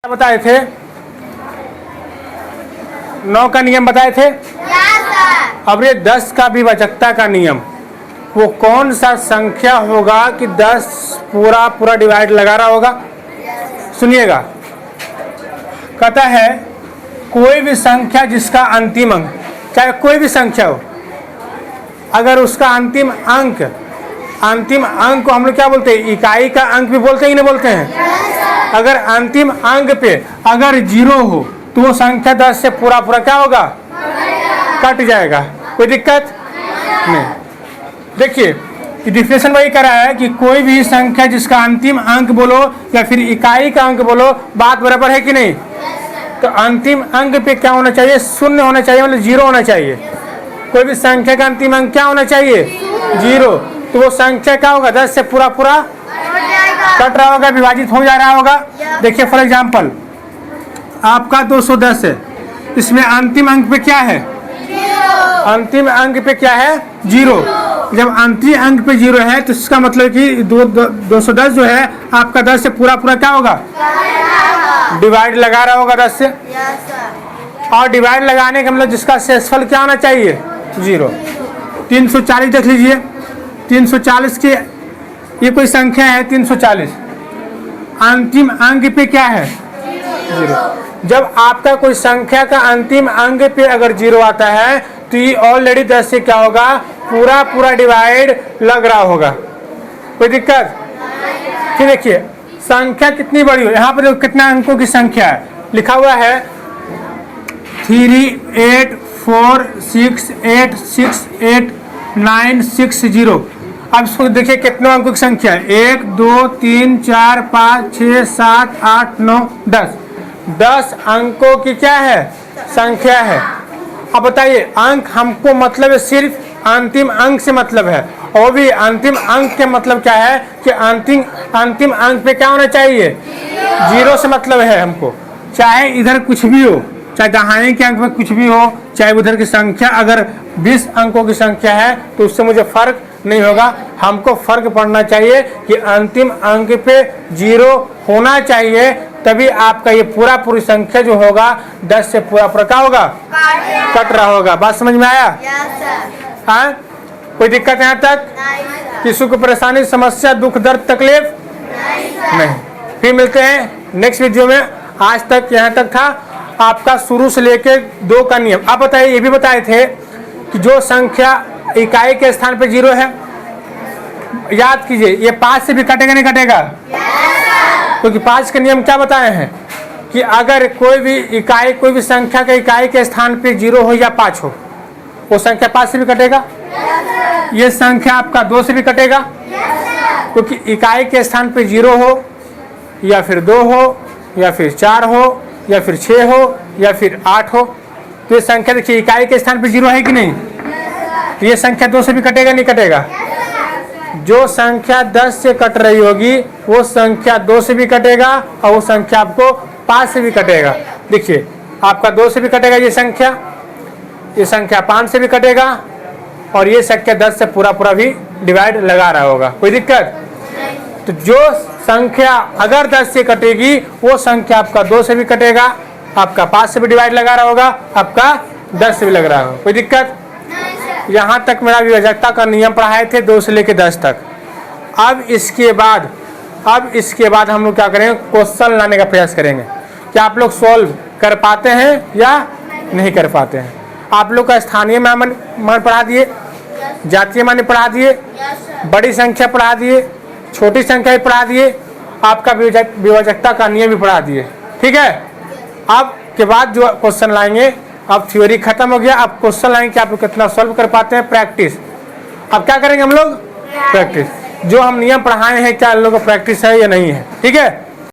बताए थे 9 का नियम बताए थे। अब ये 10 का विभाजकता का नियम, वो कौन सा संख्या होगा कि 10 पूरा डिवाइड लगा रहा होगा। सुनिएगा, कहता है कोई भी संख्या जिसका अंतिम अंक, चाहे कोई भी संख्या हो, अगर उसका अंतिम अंक को हम लोग क्या बोलते हैं, इकाई का अंक भी बोलते हैं कि नहीं बोलते हैं। अगर अंतिम अंक पे अगर 0 हो तो वो संख्या 10 से पूरा क्या होगा, कट जाएगा। कोई दिक्कत नहीं। देखिए डिफिनेशन वही करा है कि कोई भी संख्या जिसका अंतिम अंक बोलो या फिर इकाई का अंक बोलो, बात बराबर है कि नहीं। तो अंतिम अंक पे क्या होना चाहिए, 0 होना चाहिए, मतलब 0 होना चाहिए। कोई भी संख्या का अंतिम अंक क्या होना चाहिए, 0। तो वो संख्या क्या होगा, 10 से पूरा कट रहा होगा, विभाजित हो जा रहा होगा। देखिए फॉर एग्जांपल आपका 210 है, इसमें अंतिम अंक पे क्या है, अंतिम अंक पे क्या है, 0। जब अंतिम अंक पे 0 है तो इसका मतलब कि 210 जो है आपका 10 से पूरा क्या होगा, डिवाइड लगा रहा होगा 10 से। और डिवाइड लगाने का मतलब जिसका शेषफल क्या होना चाहिए, 0। 340 देख लीजिए, 340 की ये कोई संख्या है 340, अंतिम अंक पे क्या है, 0। जब आपका कोई संख्या का अंतिम अंक पे अगर 0 आता है तो ये ऑलरेडी 10 से क्या होगा, पूरा डिवाइड लग रहा होगा। कोई दिक्कत। फिर देखिए संख्या कितनी बड़ी हो, यहाँ पर कितना अंकों की संख्या है, लिखा हुआ है 3 8 4 6 8 6 8 9 6 0। अब इसको देखिए कितने अंकों की संख्या है, 1 2 3 4 5 6 7 8 9 10। 10 अंकों की क्या है, संख्या है। अब बताइए अंक हमको मतलब है सिर्फ अंतिम अंक से मतलब है, और भी अंतिम अंक के मतलब क्या है कि अंतिम अंक पे क्या होना चाहिए, 0 से मतलब है हमको। चाहे इधर कुछ भी हो, चाहे दाहिने के अंक में कुछ भी हो, चाहे उधर की संख्या अगर 20 अंकों की संख्या है तो उससे मुझे फर्क नहीं होगा। हमको फर्क पड़ना चाहिए कि अंतिम अंक पे 0 होना चाहिए, तभी आपका ये पूरी संख्या जो होगा 10 से पूरा क्या होगा, कट रहा होगा। बात समझ में आया। हाँ, कोई दिक्कत यहाँ तक, किसी को परेशानी, समस्या, दुख, दर्द, तकलीफ नहीं। फिर मिलते हैं नेक्स्ट वीडियो में। आज तक यहाँ तक था आपका शुरू से लेके 2 का नियम। आप बताइए, ये भी बताए थे कि जो संख्या इकाई के स्थान पे 0 है, याद कीजिए ये 5 से भी कटेगा नहीं कटेगा, क्योंकि 5 का नियम क्या बताए हैं कि अगर कोई भी संख्या के इकाई के स्थान पे 0 हो या 5 हो, वो संख्या 5 से भी कटेगा। ये संख्या आपका 2 से भी कटेगा, क्योंकि इकाई के स्थान पे 0 हो या फिर 2 हो या फिर 4 हो या फिर 6 हो या फिर 8 हो। तो ये संख्या देखिए इकाई के स्थान पे 0 है कि नहीं, तो ये संख्या 2 से भी कटेगा नहीं कटेगा। जो संख्या 10 से कट रही होगी वो संख्या 2 से भी कटेगा, और वो संख्या आपको 5 से भी कटेगा। देखिए आपका 2 से भी कटेगा ये संख्या 5 से भी कटेगा, और ये संख्या 10 से पूरा भी डिवाइड लगा रहा होगा। कोई दिक्कत। तो जो संख्या अगर 10 से कटेगी वो संख्या आपका 2 से भी कटेगा, आपका 5 से भी डिवाइड लगा रहा होगा, आपका 10 से भी लग रहा होगा। कोई दिक्कत। यहाँ तक मेरा विभाजकता का नियम पढ़ाए थे 2 से लेकर 10 तक। अब इसके बाद हम लोग क्या करेंगे, क्वेश्चन लाने का प्रयास करेंगे कि आप लोग सॉल्व कर पाते हैं या नहीं कर पाते हैं। आप लोग का स्थानीय मान पढ़ा दिए, जातीय मान पढ़ा दिए, बड़ी संख्या पढ़ा दिए, छोटी संख्या भी पढ़ा दिए, आपका विभाजकता का नियम भी पढ़ा दिए। ठीक है। अब के बाद जो क्वेश्चन लाएंगे, अब थ्योरी खत्म हो गया, अब क्वेश्चन लाएंगे कि आप लोग कितना सॉल्व कर पाते हैं, प्रैक्टिस। अब क्या करेंगे हम लोग, प्रैक्टिस। जो हम नियम पढ़ाए हैं क्या लोगों को प्रैक्टिस है या नहीं है। ठीक है।